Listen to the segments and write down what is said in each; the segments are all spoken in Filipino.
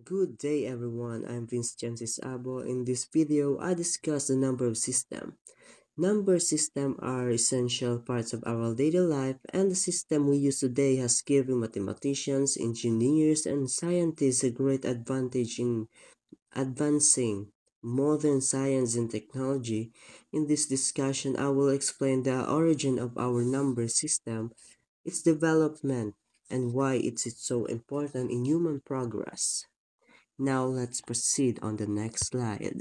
Good day everyone, I'm Vince Chances Abo. In this video, I discuss the number system. Number system are essential parts of our daily life, and the system we use today has given mathematicians, engineers, and scientists a great advantage in advancing modern science and technology. In this discussion, I will explain the origin of our number system, its development, and why it's so important in human progress. Now let's proceed on the next slide.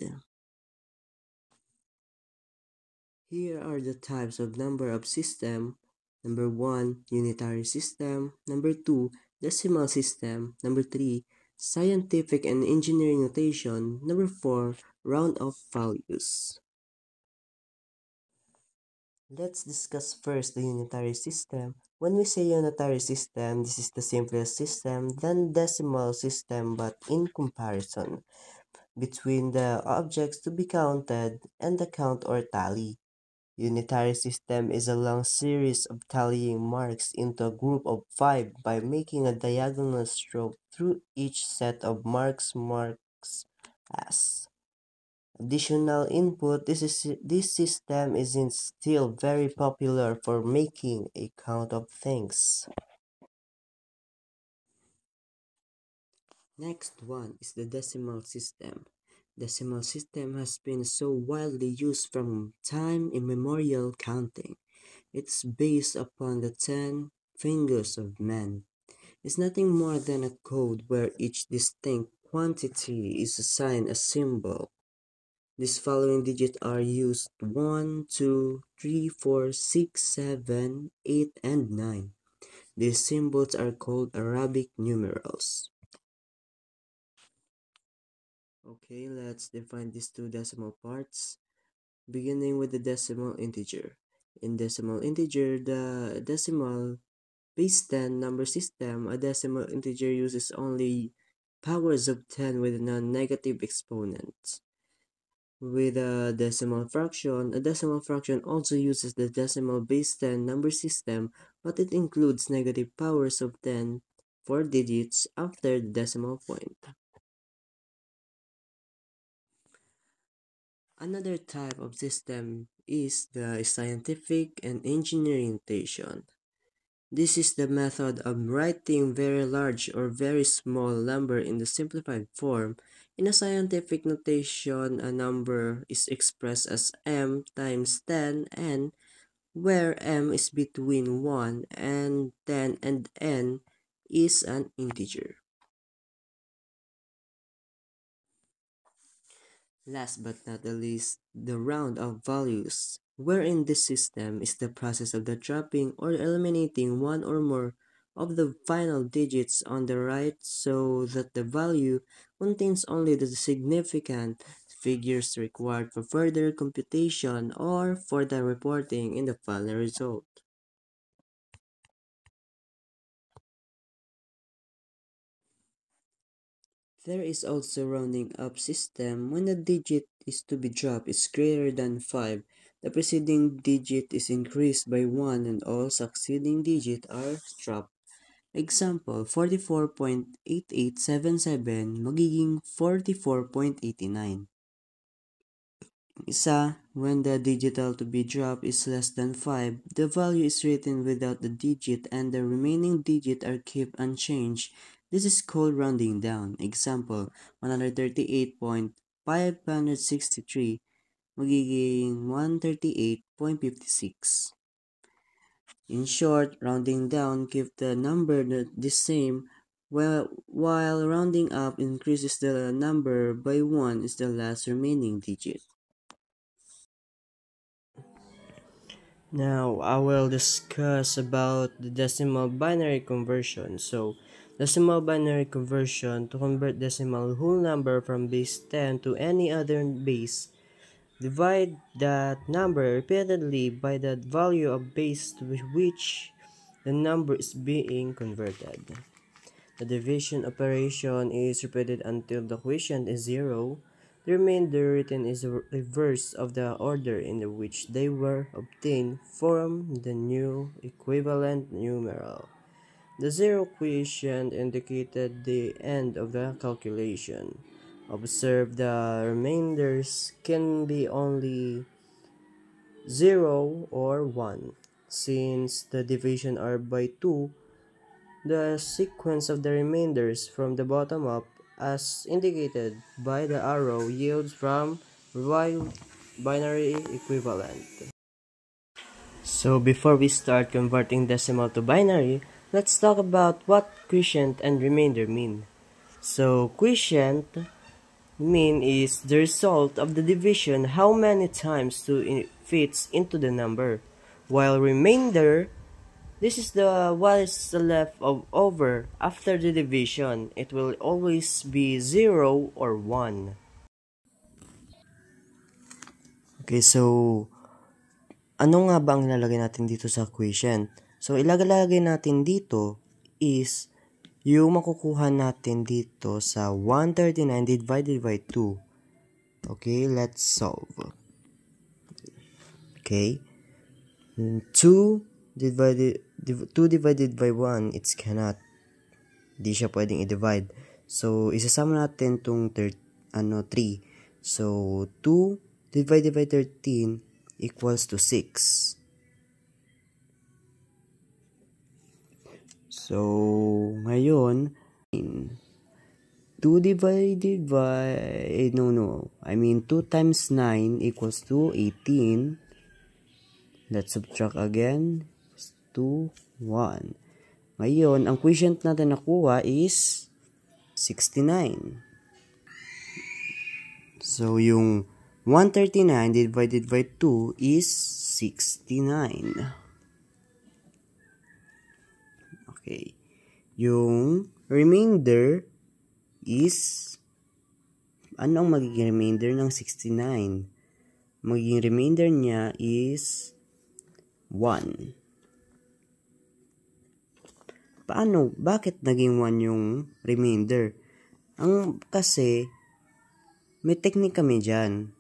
Here are the types of number of system. Number 1, unitary system. Number 2, decimal system. Number 3, scientific and engineering notation. Number 4, round off values. Let's discuss first the unitary system. When we say unitary system, this is the simplest system than decimal system, but in comparison between the objects to be counted and the count or tally. Unitary system is a long series of tallying marks into a group of 5 by making a diagonal stroke through each set of marks as. Additional input, this system isn't still very popular for making a count of things. Next one is the decimal system. Decimal system has been so widely used from time immemorial counting. It's based upon the 10 fingers of man. It's nothing more than a code where each distinct quantity is assigned a symbol. These following digits are used 1, 2, 3, 4, 6, 7, 8, and 9. These symbols are called Arabic numerals. Okay, let's define these two decimal parts, beginning with the decimal integer. In decimal integer, the decimal base 10 number system, a decimal integer uses only powers of 10 with non-negative exponents. With a decimal fraction also uses the decimal base 10 number system, but it includes negative powers of 10 for digits after the decimal point. Another type of system is the scientific and engineering notation. This is the method of writing very large or very small number in the simplified form. In a scientific notation, a number is expressed as m times 10n, where m is between 1 and 10 and n is an integer. Last but not the least, the round of values, wherein this system is the process of the dropping or eliminating one or more of the final digits on the right so that the value contains only the significant figures required for further computation or for the reporting in the final result. There is also rounding up system. When a digit is to be dropped is greater than 5, the preceding digit is increased by 1 and all succeeding digits are dropped. Example, 44.8877 magiging 44.89. Isa, when the digital to be dropped is less than 5, the value is written without the digit and the remaining digit are kept unchanged. This is called rounding down. Example, 138.563 magiging 138.56. In short, rounding down keeps the number the same, while rounding up increases the number by 1 is the last remaining digit. Now I will discuss about the decimal binary conversion. So decimal binary conversion, to convert decimal whole number from base 10 to any other base, divide that number repeatedly by the value of base to which the number is being converted. The division operation is repeated until the quotient is 0. The remainder written is a reverse of the order in which they were obtained from the new equivalent numeral. The zero quotient indicated the end of the calculation. Observe the remainders can be only 0 or 1. Since the division are by 2, the sequence of the remainders from the bottom up, as indicated by the arrow, yields from binary equivalent. So before we start converting decimal to binary, let's talk about what quotient and remainder mean. So quotient mean is the result of the division, how many times it fits into the number, while remainder, this is what is left over after the division. It will always be 0 or 1. Okay, so ano nga ba ang ilalagay natin dito sa quotient? So ilalagay natin dito is yung makukuha natin dito sa 139 divided by 2. Okay, let's solve. Okay, 2 divided by 1, it's cannot. Di siya pwedeng i-divide. So, isasama natin itong 3. So, 2 divided by 13 equals to 6. So, ngayon, 2 times 9 equals to 18. Let's subtract again. 2, 1. Ngayon, ang quotient natin nakuha is 69. So, yung 139 divided by 2 is 69. Okay. Yung remainder is, ano ang magiging remainder ng 69? Magiging remainder niya is 1. Paano? Bakit naging 1 yung remainder? Kasi, may technique kami dyan.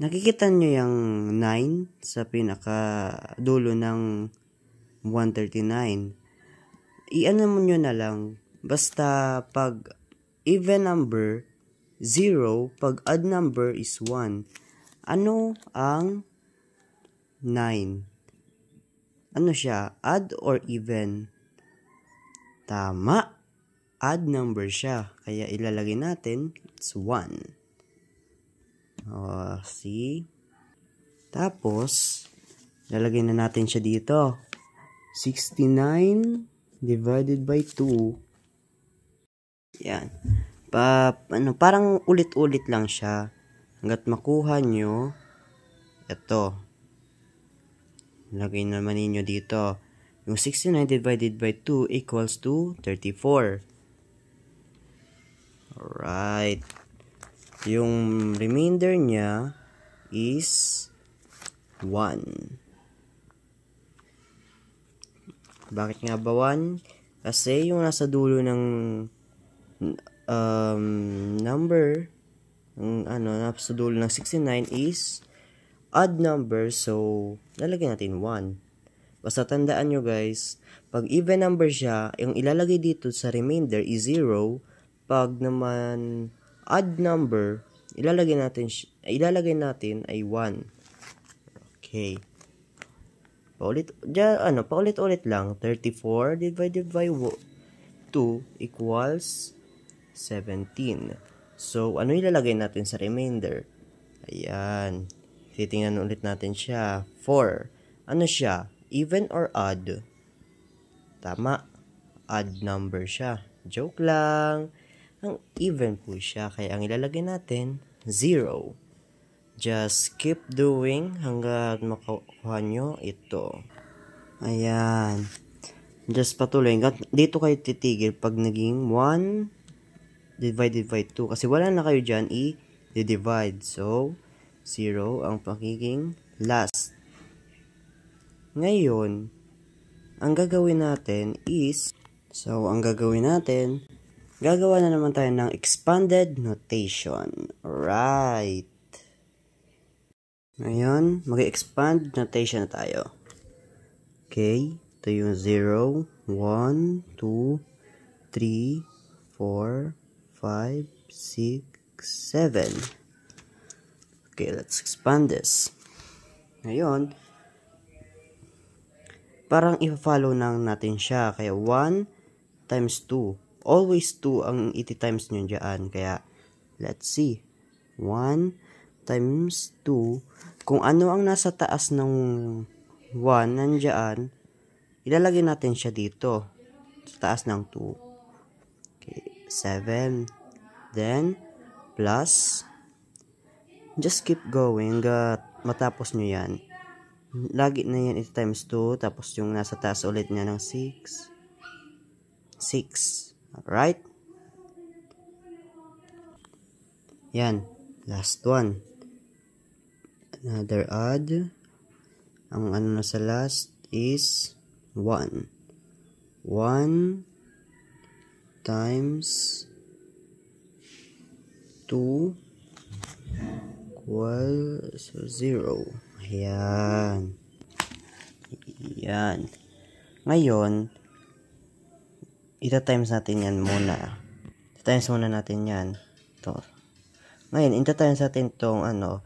Nakikita nyo yung 9 sa pinaka dulo ng 139. Iano mo nyo na lang. Basta pag even number, 0. Pag odd number is 1. Ano ang 9? Ano siya? Odd or even? Tama. Odd number siya. Kaya ilalagay natin, it's 1. See? Tapos, ilalagay na natin siya dito. 69 divided by 2. Yan. Parang ulit-ulit lang siya. Hanggat makuha nyo, ito. Lagay naman ninyo dito. Yung 69 divided by 2 equals to 34. Alright. Yung remainder niya is 1. Bakit nga ba 1? Kasi yung nasa dulo ng number, nasa dulo ng 69 is odd number, so lalagyan natin 1. Basta tandaan nyo guys, pag even number siya, yung ilalagay dito sa remainder is 0. Pag naman odd number, ilalagay natin ay 1. Okay. Paulit-ulit lang. 34 divided by 2 equals 17. So, ano ilalagay natin sa remainder? Ayan. Titingnan ulit natin siya. 4. Ano siya? Even or odd? Tama. Odd number siya. Joke lang. Ang even po siya. Kaya ang ilalagay natin, 0. Just keep doing hanggang makuha nyo ito. Ayan. Just patuloy. Dito kayo titigil pag naging 1 divided by 2. Kasi wala na kayo dyan i-divide. So, 0 ang magiging last. Ngayon, ang gagawin natin is, gagawa na naman tayo ng expanded notation. Right. Ngayon, mag-expand notation na tayo. Okay, ito yung 0, 1, 2, 3, 4, 5, 6, 7. Okay, let's expand this. Ngayon, parang i-follow lang natin siya. Kaya 1 times 2. Always 2 ang iti-times nyo dyan. Kaya, let's see. 1 times 2. Kung ano ang nasa taas ng 1 nandyan, ilalagay natin siya dito. Sa taas ng 2. Okay, 7. Then, plus. Just keep going. Matapos nyo yan. Lagi na yan ito times 2. Tapos yung nasa taas ulit niya ng 6. 6. Alright? Yan. Last one. Another add. Ang ano na sa last is 1. 1 times 2 equals 0. Ayan. Ayan. Ngayon, ita-times natin yan muna. Ita-times muna natin yan. Ito. Ngayon, ita-times natin itong 2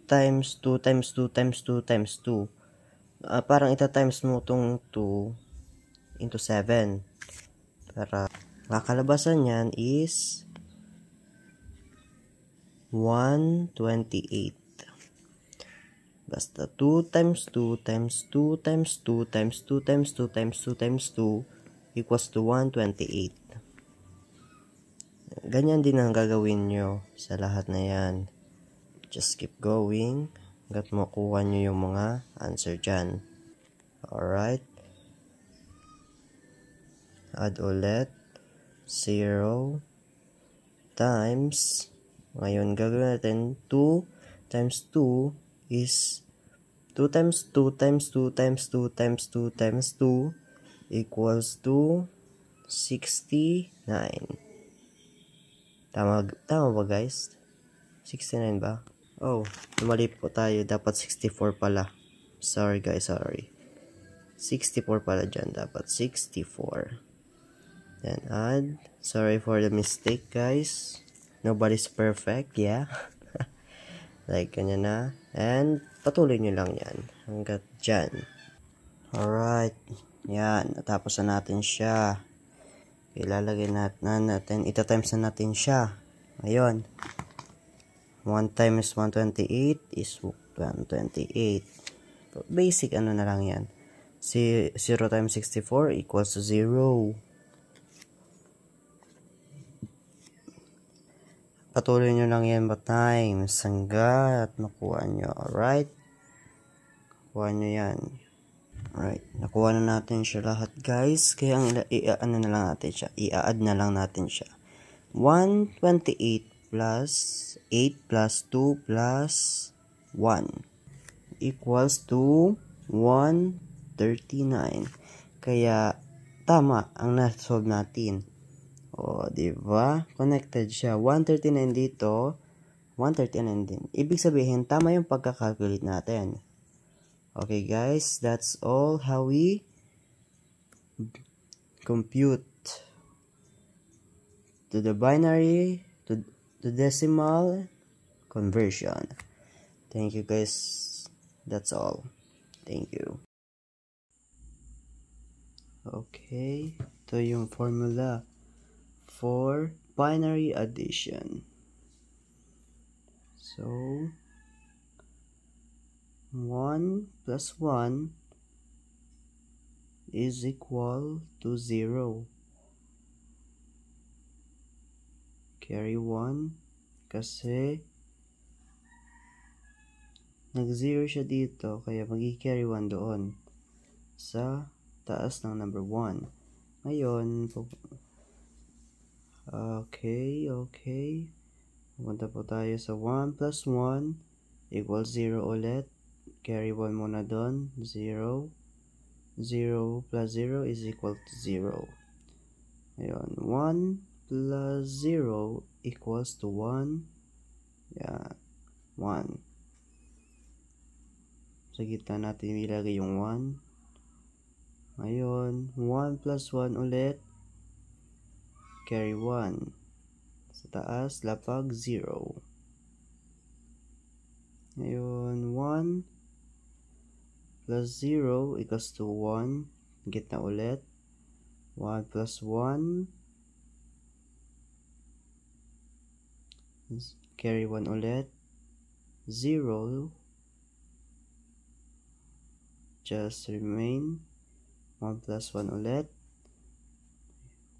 times 2 times 2 times 2 times 2. Parang ita-times mo itong 2 into 7. Para kakalabasan yan is 128. Basta 2 times 2 times 2 times 2 times 2 times 2 times 2 times 2 equals to 128. Ganyan din ang gagawin nyo sa lahat na yan. Just keep going hanggat makuha nyo yung mga answer dyan. Alright. Add ulit. 0 times. Ngayon gagawin natin 2 times 2 is 2 times 2 times 2 times 2 times 2 times 2 equals to 69. Tama ba guys? 69 ba? Oh, mali po tayo. Dapat 64 pala. Sorry guys, sorry. 64 pala dyan. Dapat 64. Then add. Sorry for the mistake guys. Nobody's perfect, yeah? Like, ganyan na. And, patuloy nyo lang yan. Hanggat dyan. Alright. Yan. Natapos na natin siya. Ilalagay natin. Ita-times na natin siya. Ayun. 1 times 128 is 128. Basic ano na lang yan. 0 times 64 equals to 0. Patuloy nyo lang yan times hanggat makuha nyo. Alright? Nakuha nyo yan. Alright. Nakuha na natin siya lahat guys. Kaya ano na lang natin siya. I-add na lang natin siya. 128 plus 8 plus 2 plus 1 equals to 139. Kaya tama ang na-solve natin. O, diba? Connected siya. 139 dito, 139 din. Ibig sabihin, tama yung pagkakalculate natin. Okay, guys. That's all how we compute to the binary, to decimal conversion. Thank you, guys. That's all. Thank you. Okay. Ito yung formula for binary addition. So, 1 plus 1 is equal to 0. Carry 1 kasi nag-0 siya dito kaya mag-carry 1 doon sa taas ng number 1. Ngayon, okay. Pumunta po tayo sa 1 plus 1 equals 0 ulit. Carry 1 muna doon. 0. 0 plus 0 is equal to 0. Ngayon, 1 plus 0 equals to 1. Yan. 1. Sa gitna natin ilagay yung 1. Ngayon, 1 plus 1 ulit, carry 1. Sa taas, lapag 0. Ngayon, 1 plus 0 equals to 1. Gitna ulit. 1 plus 1. Carry 1 ulit. 0. Just remain. 1 plus 1 ulit.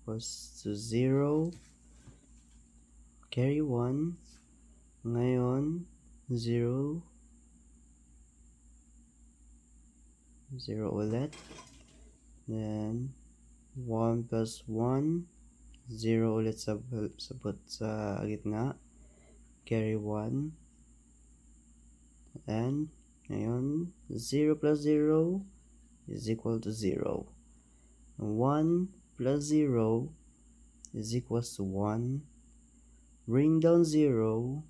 Equals to 0. Carry 1. Ngayon, 0. 0 ulit. Then, 1 plus 1. 0 ulit sa gitna. Carry 1. And, ngayon, 0 plus 0 is equal to 0. 1 plus 0 is equals to 1. Bring down 0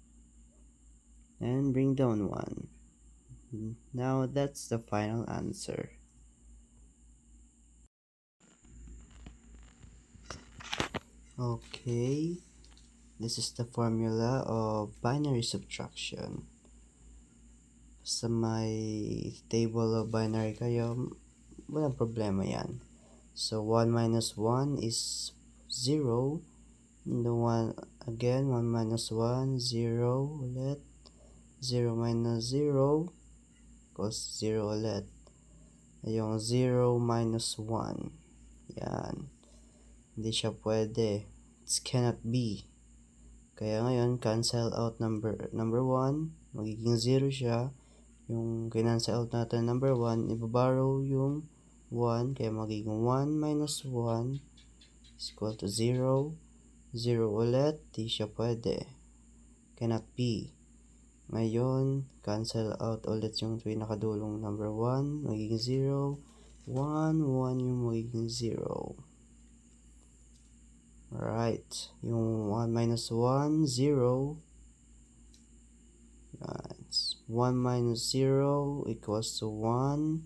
and bring down 1. Now that's the final answer. Okay, this is the formula of binary subtraction. Sa may table of binary kayo, walang problema yan. So 1 minus 1 is 0. The 1 again, 1 minus 1, 0 ulit. 0 minus 0 equals 0 ulit. Yung 0 minus 1. Yan. Hindi siya pwede. It cannot be. Kaya ngayon, cancel out number 1. Magiging 0 siya. Yung kinancel out natin number 1, ibaborrow yung 1. Kaya magiging 1 minus 1 is equal to 0. 0 ulit. Di siya pwede. Cannot be. Ngayon, cancel out ulit yung pinakadulong number 1. Magiging 0. 1, 1 yung magiging 0. Alright. Yung 1 minus 1, 0. 1 minus 0 equals to 1.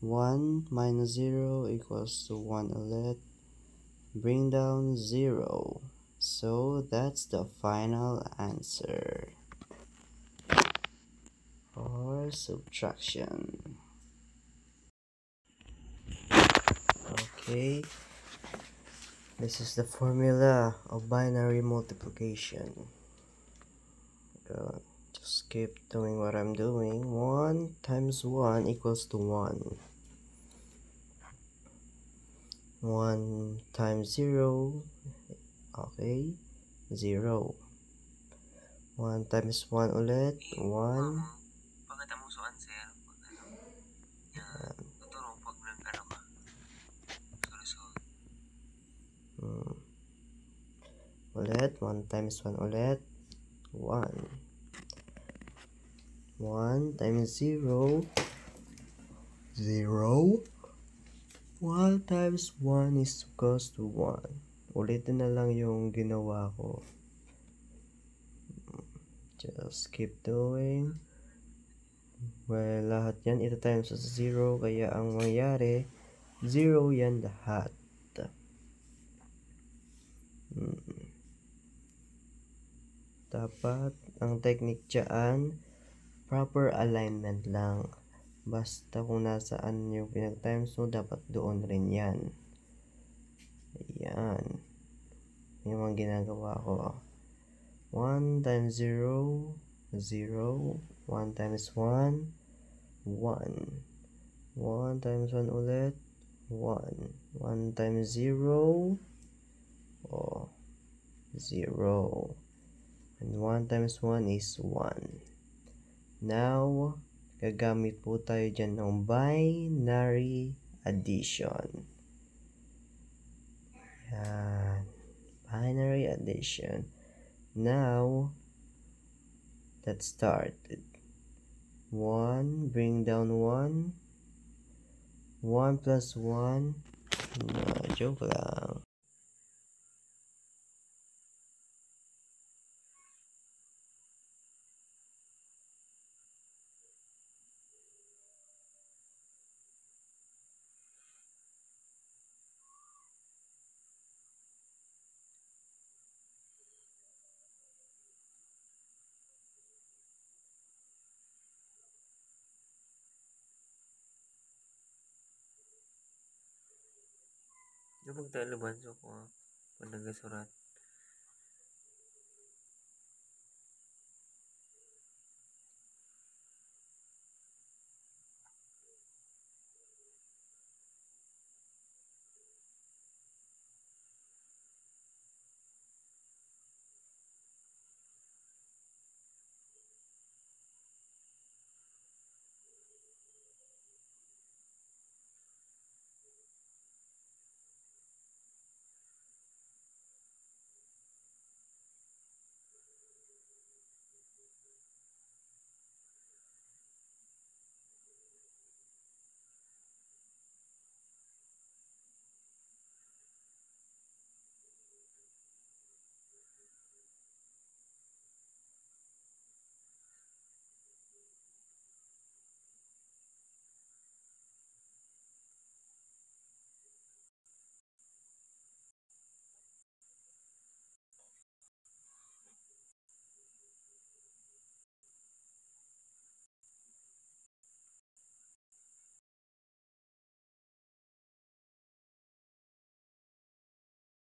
1 minus 0 equals to 1 ulit. Bring down 0. So, that's the final answer for subtraction. Okay. This is the formula of binary multiplication. Just keep doing what I'm doing. 1 times 1 equals to 1. 1 times 0, okay, 0. 1 times 1 ulit, 1. Bakit ang musuan, sir? Yan. Tuturo pag nag-ano ka. Ulit, 1 times 1 ulit, 1. 1 times 0, 0. 1 times 1 is equals to 1. Ulitin na lang yung ginawa ko. Just keep doing. Well, lahat yan ito times sa 0. Kaya ang mangyari, 0 yan lahat. Dapat ang technique dyan, proper alignment lang. Basta kung nasaan yung pinag-times mo, dapat doon rin yan. Ayan. Yung mga ginagawa ko. 1 times 0, 0. 1 times 1, 1. 1 times 1 ulit, 1. 1 times 0, 0. And 1 times 1 is 1. Now, gagamit po tayo dyan ng binary addition. Yan. Binary addition. Now, let's start. 1, bring down 1. 1 plus 1. No, joke lang. Yung pagtaaluban so ko pag nagasurat